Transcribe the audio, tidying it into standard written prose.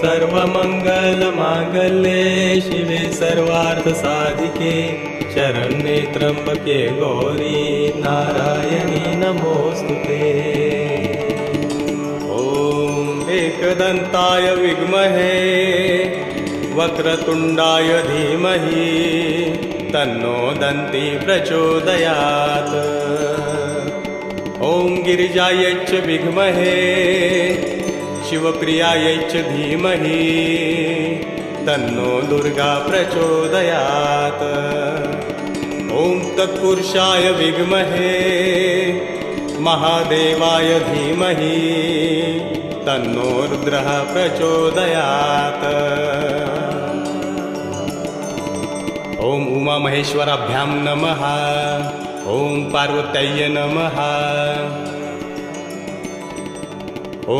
सर्वमंगलमांगल्ये शिवे सर्वार्थसाधिके शरण्ये त्र्यंबके गौरी नारायणी नमोस्तुते। ॐ एकदन्ताय विद्महे वक्रतुण्डाय धीमहि तन्नो दन्ती प्रचोदयात्। ॐ गिरिजायै च विद्महे शिवप्रियायै च धीमहि तन्नो दुर्गा प्रचोदयात्। ॐ तत्पुरुषाय विद्महे महादेवाय धीमहि तन्नो रुद्रः प्रचोदयात्। ॐ उमामहेश्वराभ्यां नमः। ॐ पार्वत्यै नमः। ॐ